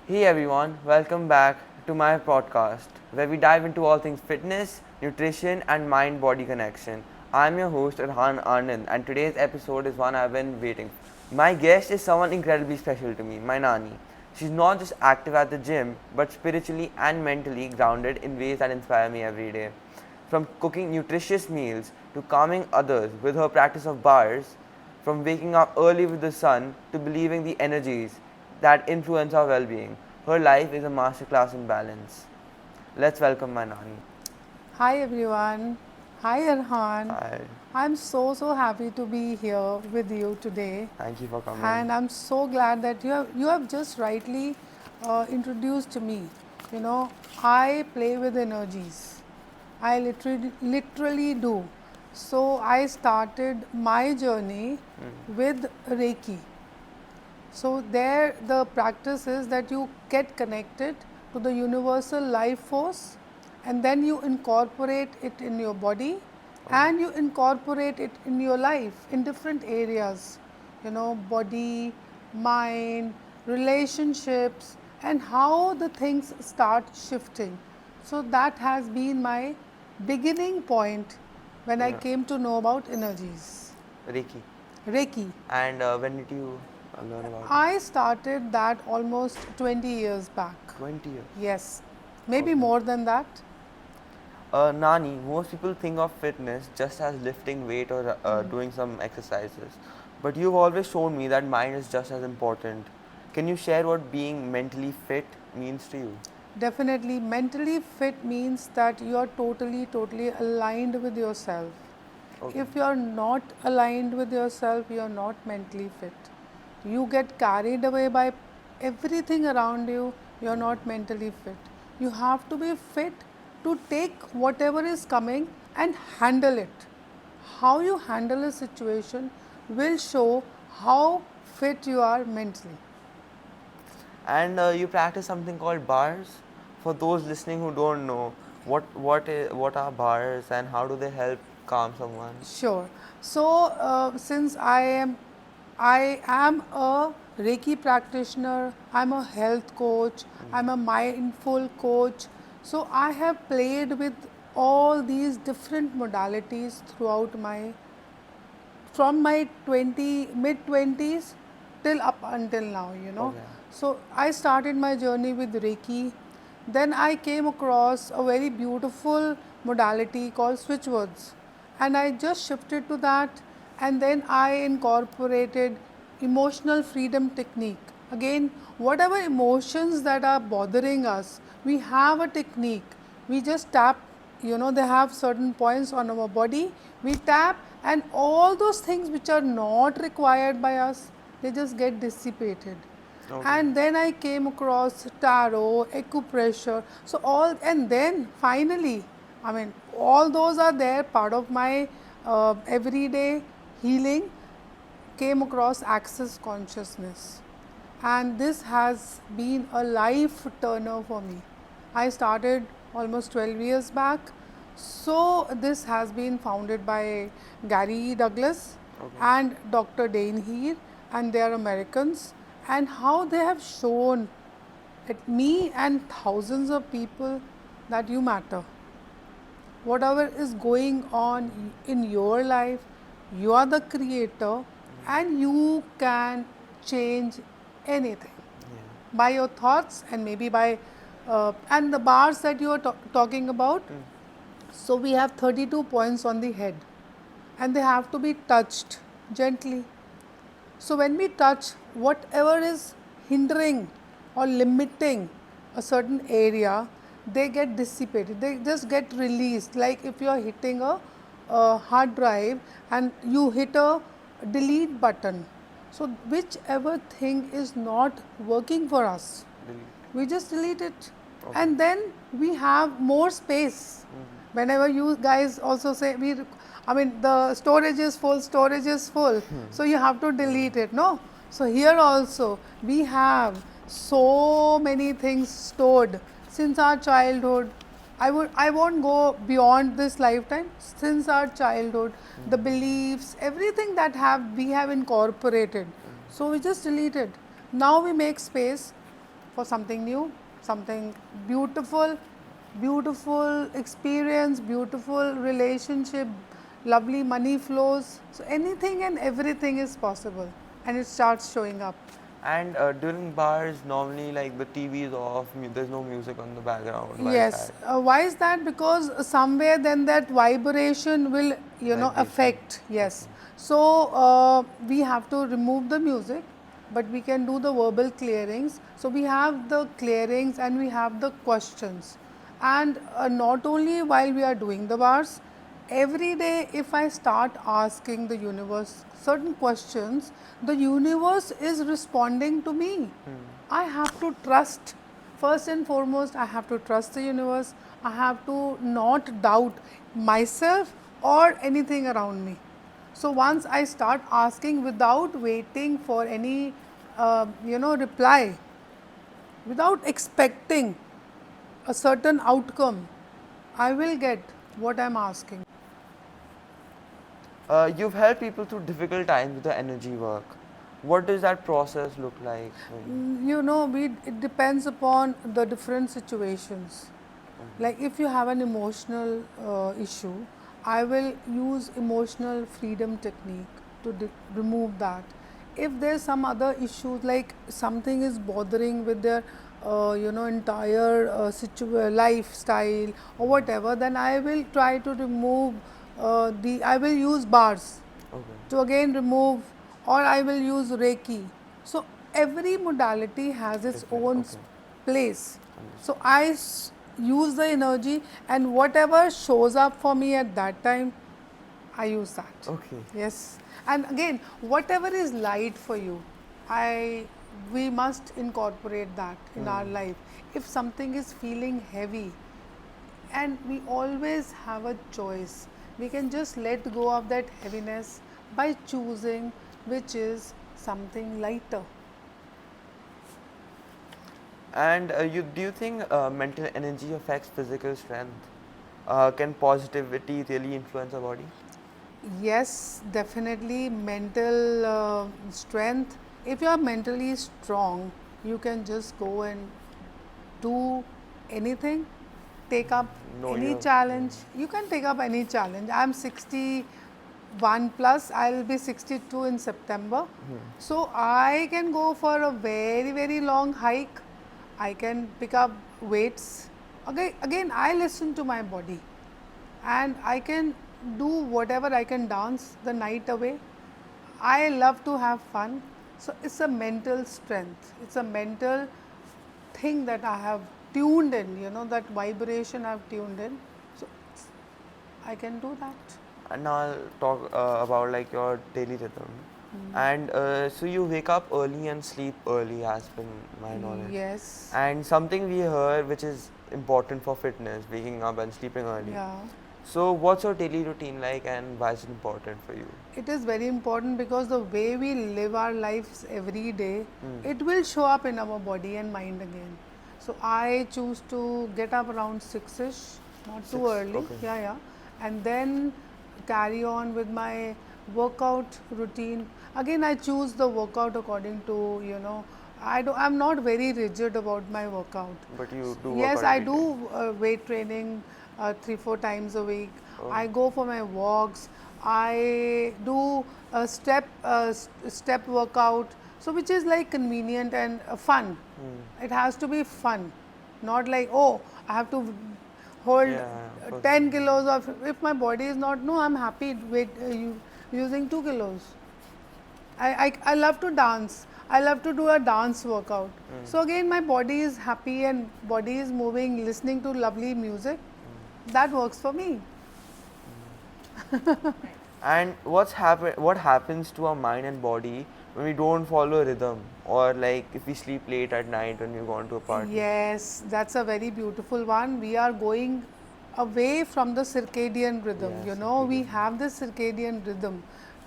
Hey everyone, welcome back to my podcast where we dive into all things fitness, nutrition, and mind body connection. I'm your host Arhan Anand, and today's episode is one I've been waiting for. My guest is someone incredibly special to me, my Nani. She's not just active at the gym, but spiritually and mentally grounded in ways that inspire me every day. From cooking nutritious meals to calming others with her practice of bars, from waking up early with the sun to believing the energies that influence our well being. Her life is a masterclass in balance. Let's welcome my Nani. Hi everyone. Hi Arhan. Hi, I'm so happy to be here with you today, thank you for coming. and I'm so glad that you have just rightly introduced me. You know, I play with energies. I literally do. So I started my journey with Reiki. So there the practice is that you get connected to the universal life force, and then you incorporate it in your body and you incorporate it in your life in different areas, body, mind, relationships, and how the things start shifting. So that has been my beginning point when I Yeah, came to know about energies. Reiki. Reiki. And when did you learn about it? I started that almost 20 years back. 20 years. Yes, maybe Okay. more than that. Nani, most people think of fitness just as lifting weight or doing some exercises. But you've always shown me that mind is just as important. Can you share what being mentally fit means to you? Definitely, mentally fit means that you are totally aligned with yourself. Okay. If you are not aligned with yourself, you are not mentally fit. You get carried away by everything around you, you are not mentally fit. You have to be fit to take whatever is coming and handle it. How you handle a situation will show how fit you are mentally. And you practice something called bars. For those listening who don't know, what are bars and how do they help calm someone? Sure. So, since I am a Reiki practitioner, I'm a health coach, I'm a mindful coach. So I have played with all these different modalities throughout my from my 20 mid 20s till up until now. Okay. So I started my journey with Reiki. Then I came across a very beautiful modality called switchwords, and I just shifted to that, and then I incorporated emotional freedom technique. Again, whatever emotions that are bothering us, we have a technique. We just tap, they have certain points on our body. We tap, and all those things which are not required by us, they just get dissipated. Okay. And then I came across tarot, acupressure. So all, and then finally, I mean, all those are there, part of my everyday healing. Came across access consciousness, and this has been a life turner for me. I started almost 12 years back. So this has been founded by Gary Douglas Okay. and Dr. Dane Heer, and they are Americans, and how they have shown at me and thousands of people that you matter. Whatever is going on in your life, you are the creator, and you can change anything Yeah. by your thoughts, and maybe by and the bars that you are talking about. So we have 32 points on the head, and they have to be touched gently. So when we touch, whatever is hindering or limiting a certain area, they get dissipated. They just get released. Like if you are hitting a hard drive and you hit a delete button. So whichever thing is not working for us, Delete. we just delete it, Okay. and then we have more space. Whenever you guys also say I mean the storage is full, so you have to delete it, no? So here also we have so many things stored since our childhood. I won't go beyond this lifetime. Since our childhood, the beliefs, everything that we have incorporated. So we just delete it. Now we make space. for something new, something beautiful, beautiful experience, beautiful relationship, lovely money flows. So anything and everything is possible, and it starts showing up. And during bars, normally like the TV is off, there's no music on the background. Why is Yes. that? Why is that? Because somewhere then that vibration will, Vibration. affect. Yes. Okay. So we have to remove the music, but we can do the verbal clearings. So we have the clearings and we have the questions. And not only while we are doing the bars, every day if I start asking the universe certain questions, the universe is responding to me. I have to trust. First and foremost, I have to trust the universe. I have to not doubt myself or anything around me. So once I start asking without waiting for any, reply, without expecting a certain outcome, I will get what I'm asking. You've helped people through difficult times with the energy work. What does that process look like for you? It depends upon the different situations. Like if you have an emotional issue, I will use emotional freedom technique to remove that. If there's some other issues, like something is bothering with their entire lifestyle or whatever, then I will try to remove I will use bars Okay. to again remove, or I will use Reiki. So every modality has its Different. own Okay. place. So Understood. use the energy, and whatever shows up for me at that time, I use that. Okay. Yes. And again, whatever is light for you, I we must incorporate that in our life. If something is feeling heavy, and we always have a choice, we can just let go of that heaviness by choosing which is something lighter. And you do you think mental energy affects physical strength? Can positivity really influence our body? Yes, definitely mental strength. If you are mentally strong, you can just go and do anything, take up No, any you. challenge. You can take up any challenge. I'm 61 plus, I'll be 62 in September. So I can go for a very, very long hike. I can pick up weights. Again, I listen to my body, and I can do whatever. I can dance the night away. I love to have fun. So it's a mental strength. It's a mental thing that I have tuned in, that vibration I've tuned in. So I can do that. And now I'll talk about like your daily rhythm. And so you wake up early and sleep early, as per my knowledge. Yes. And something we heard which is important for fitness, waking up and sleeping early. Yeah. So what's your daily routine like, and why is it important for you? It is very important because the way we live our lives every day, it will show up in our body and mind again. So I choose to get up around 6ish, not too Six. early. Okay. Yeah, yeah. And then carry on with my workout routine. Again, I choose the workout according to, I'm not very rigid about my workout. But you do work Yes, out I every day. do weight training 3-4 times a week. Oh. I go for my walks. I do a step workout, so which is like convenient and fun. It has to be fun, not like, oh, I have to hold Yeah, of course. 10 kilos of. If my body is not, no, I'm happy using 2 kilos. I love to dance. I love to do a dance workout. So again, my body is happy and body is moving, listening to lovely music. That works for me. And what happens to our mind and body when we don't follow rhythm, or like if we sleep late at night when we go to a party? Yes, that's a very beautiful one. We are going away from the circadian rhythm. Yes, We circadian. have this circadian rhythm.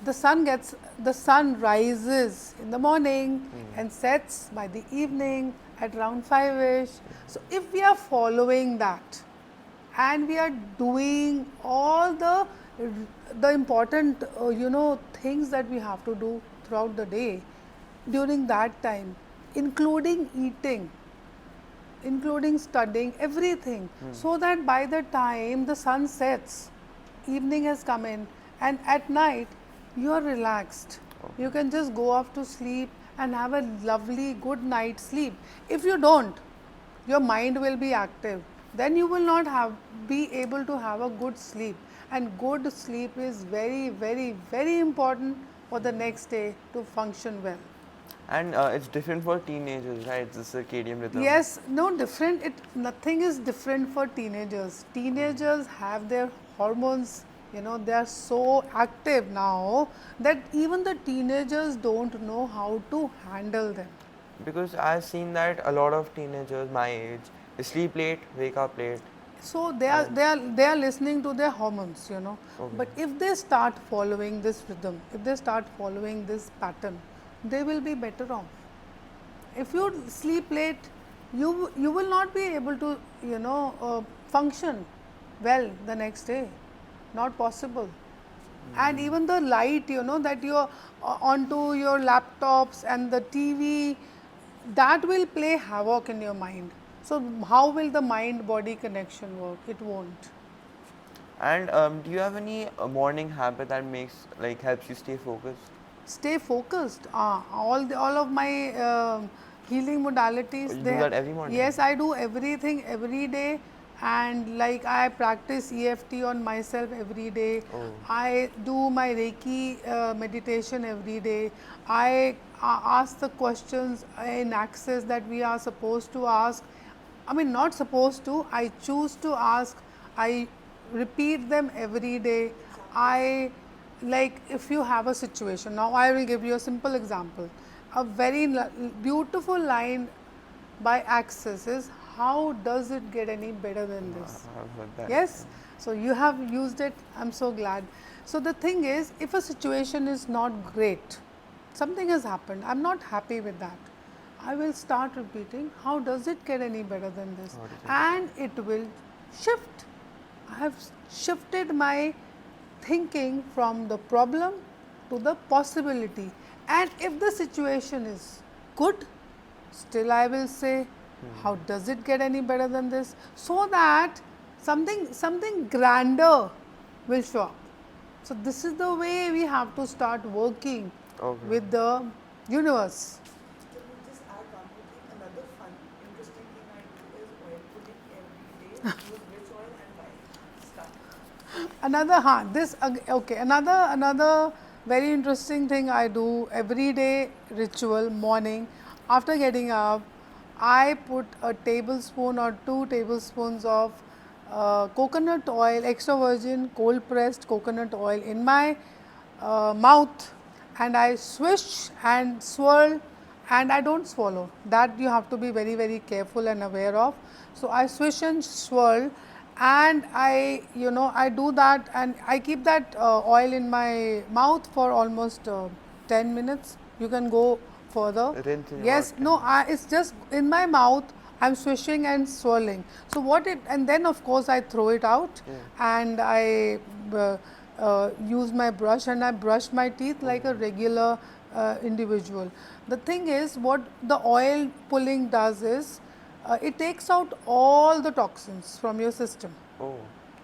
The sun rises in the morning and sets by the evening at around 5ish. So if we are following that, and we are doing all the important things that we have to do throughout the day during that time, including eating. including studying, everything, so that by the time the sun sets, evening has come in, and at night you are relaxed. You can just go off to sleep and have a lovely good night's sleep. If you don't, your mind will be active, then you will not be able to have a good sleep, and good sleep is very, very, very important for the next day to function well. And it's different for teenagers, right? The circadian rhythm. Yes, no different. Nothing is different for teenagers. Teenagers have their hormones. They are so active now that even the teenagers don't know how to handle them. Because I've seen that a lot of teenagers my age, they sleep late, wake up late. So they are listening to their hormones. Okay. But if they start following this rhythm, if they start following this pattern, they will be better off. If you sleep late, you will not be able to function well the next day. Not possible. And even the light, that you're onto your laptops and the TV, that will play havoc in your mind. So how will the mind-body connection work? It won't. And do you have any morning habit that helps you stay focused? Stay focused. All of my healing modalities. You do that every morning? Yes, I do everything every day, and like I practice EFT on myself every day. Oh. I do my Reiki meditation every day. I ask the questions in Access that we are supposed to ask. I mean, not supposed to. I choose to ask. I repeat them every day. I like if you have a situation. Now I will give you a simple example. A very beautiful line by Access is, how does it get any better than this? I've heard that. Yes. So you have used it. I'm so glad. So the thing is, if a situation is not great, something has happened, I'm not happy with that, I will start repeating, how does it get any better than this? And it will shift. I have shifted my thinking from the problem to the possibility. And if the situation is good, still I will say, how does it get any better than this? So that something grander will show up. So this is the way we have to start working with the universe. Can you just add one more thing? Another fun, interesting thing I do is oil pulling every day. Use which oil and why? Start. Another very interesting thing I do every day ritual morning. After getting up, I put a tablespoon or 2 tablespoons of coconut oil, extra virgin cold pressed coconut oil in my mouth, and I swish and swirl, and I don't swallow. That you have to be very, very careful and aware of. So I swish and swirl, and I do that, and I keep that oil in my mouth for almost 10 minutes. You can go further. Yes, no, it's just in my mouth. I'm swishing and swirling. So and then of course I throw it out, and I use my brush, and I brush my teeth like a regular individual. The thing is, what the oil pulling does is, it takes out all the toxins from your system. Oh.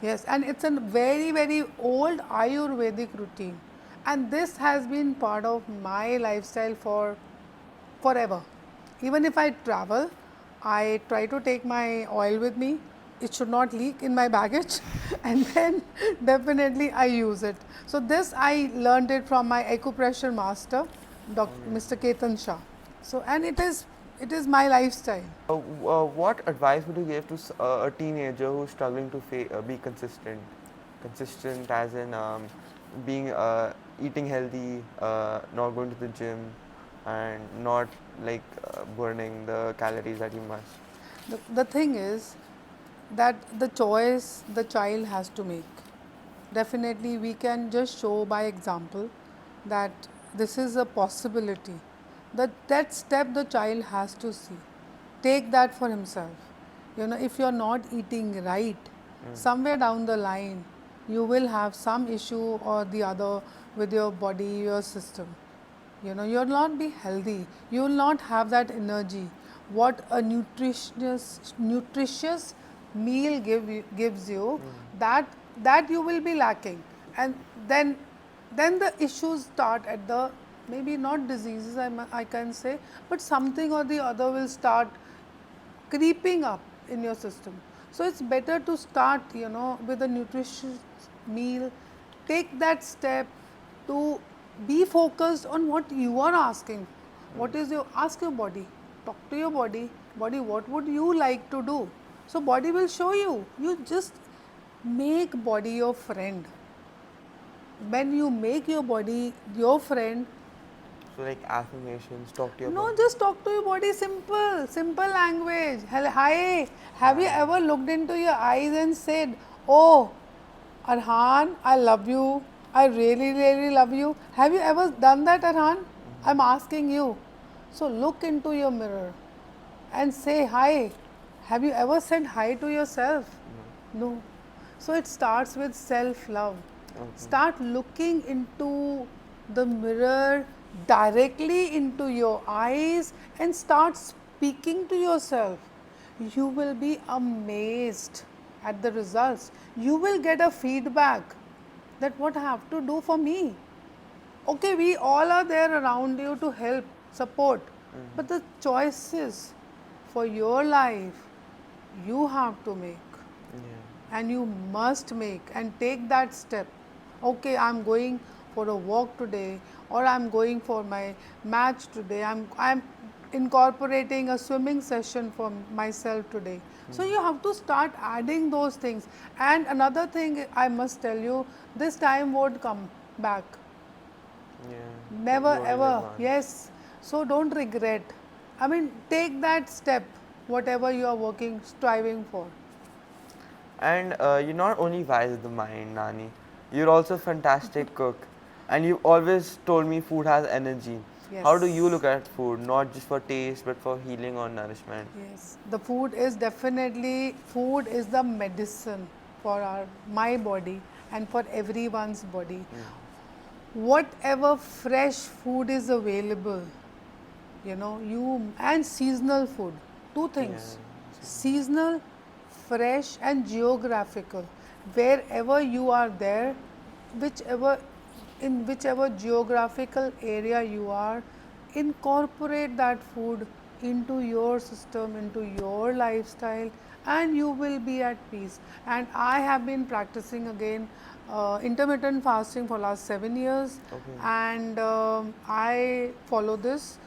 Yes, and it's a very, very old Ayurvedic routine, and this has been part of my lifestyle for forever. Even if I travel, I try to take my oil with me. It should not leak in my baggage, and then definitely I use it. So this I learned it from my acupressure master, Mr. Ketan Shah. So, and it is my lifestyle. What advice would you give to a teenager who's struggling to be consistent? Consistent as in being eating healthy, not going to the gym, and not burning the calories that you must. The thing is that the choice the child has to make. Definitely we can just show by example that this is a possibility. That step the child has to see. Take that for himself. If you're not eating right, somewhere down the line, you will have some issue or the other with your body, your system. You'll not be healthy. You will not have that energy. what a nutritious meal gives you, that you will be lacking, and then the issues start at the, maybe not diseases I can say, but something or the other will start creeping up in your system. So it's better to start, with a nutritious meal. Take that step to be focused on what you are asking. What is your, ask your body, talk to your body, what would you like to do? So body will show you. You just make body your friend. When you make your body your friend, So like affirmations, talk to your no, body. just talk to your body, simple language. Hi, have you ever looked into your eyes and said, "Oh, Arhan, I love you. I really love you." Have you ever done that, Arhan? I'm asking you. So look into your mirror and say hi. Have you ever said hi to yourself? No. So it starts with self love. Start looking into the mirror, directly into your eyes, and start speaking to yourself. You will be amazed at the results. You will get a feedback that what I have to do for me. Okay, we all are there around you to help, support, but the choices for your life you have to make, Yeah. and you must make and take that step. Okay, I'm going for a walk today, or I'm going for my match today. I'm incorporating a swimming session for myself today. So you have to start adding those things. And another thing I must tell you, this time won't come back. Yeah. Never You only live ever. once. Yes. So don't regret. I mean, take that step, whatever you are working, striving for. And you're not only wise with the mind, Nani. You're also a fantastic cook. And you've always told me food has energy. How do you look Yes. at food, not just for taste, but for healing or nourishment? Yes. The food is definitely, food is the medicine for my body and for everyone's body. Whatever fresh food is available, and seasonal food, two Yeah. things: seasonal, fresh, and geographical. Wherever you are there, whichever in whichever geographical area you are, incorporate that food into your system, into your lifestyle, and you will be at peace. And I have been practicing again intermittent fasting for last 7 years, Okay. and I follow this.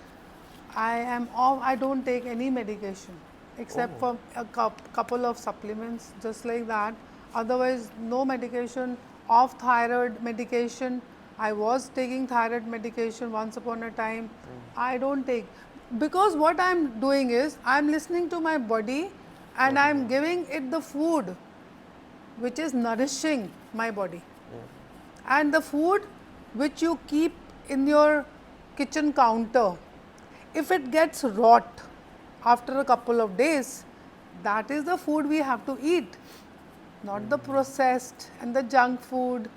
I am off. I don't take any medication except Oh. for a couple of supplements, just like that. Otherwise, no medication. Off thyroid medication. I was taking thyroid medication once upon a time. I don't take, because what I'm doing is I'm listening to my body, and Okay. I'm giving it the food which is nourishing my body. And the food which you keep in your kitchen counter, if it gets rot after a couple of days, that is the food we have to eat, not the processed and the junk food.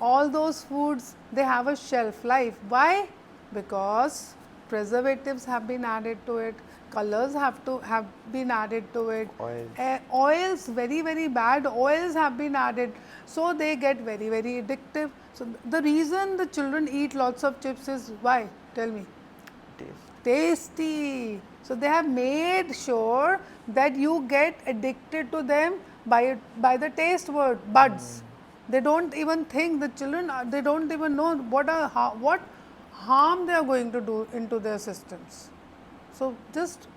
All those foods, they have a shelf life. Why? Because preservatives have been added to it, colors have been added to it, Oils. oils, very bad oils have been added, so they get very addictive. So the reason the children eat lots of chips is why? Tell me. Taste. Tasty. So they have made sure that you get addicted to them by the taste buds. They don't even think, the children they don't even know what harm they are going to do into their systems. So just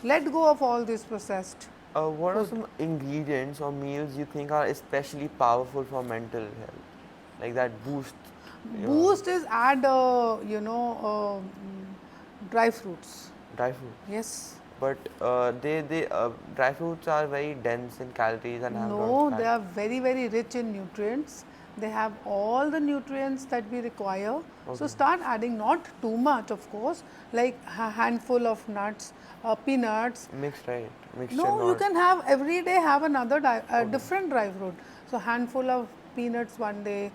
let go of all this processed What are food. some ingredients or meals you think are especially powerful for mental health? Like that boost your Boost is add dry fruits. dry fruit. Yes. But they dry fruits are very dense in calories and have a lot of No, they fat. are very rich in nutrients. They have all the nutrients that we require. So Okay. start adding, not too much, of course, like a handful of nuts, peanuts. Mixed, right? Mixture, No, you not. can have every day have another Okay. different dry fruit. So handful of peanuts one day,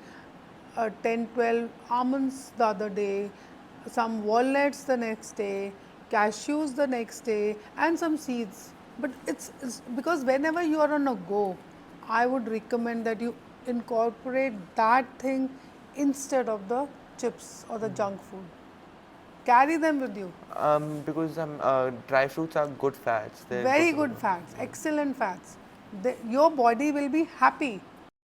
10, 12 almonds the other day, some walnuts the next day, cashews the next day, and some seeds. But it's because whenever you are on a go, I would recommend that you incorporate that thing instead of the chips or the junk food. Carry them with you. Because dry fruits are good fats. They're Very good. good fats, excellent fats. Your body will be happy.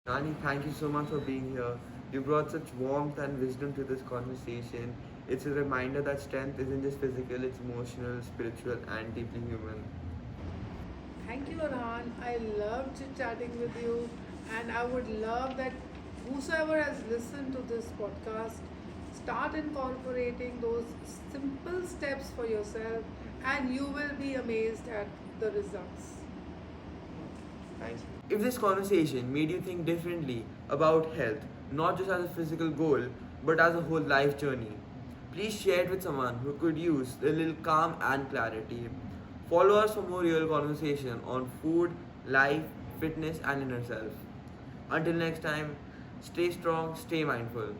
Nani, thank you so much for being here. You brought such warmth and wisdom to this conversation. It's a reminder that strength isn't just physical, it's emotional, spiritual, and deeply human. Thank you, Arhan. I love chit chatting with you, and I would love that whosoever has listened to this podcast start incorporating those simple steps for yourself, and you will be amazed at the results. Thanks. If this conversation made you think differently about health, not just as a physical goal, but as a whole life journey, please share it with someone who could use a little calm and clarity. Follow us for more real conversation on food, life, fitness, and inner self. Until next time, stay strong, stay mindful.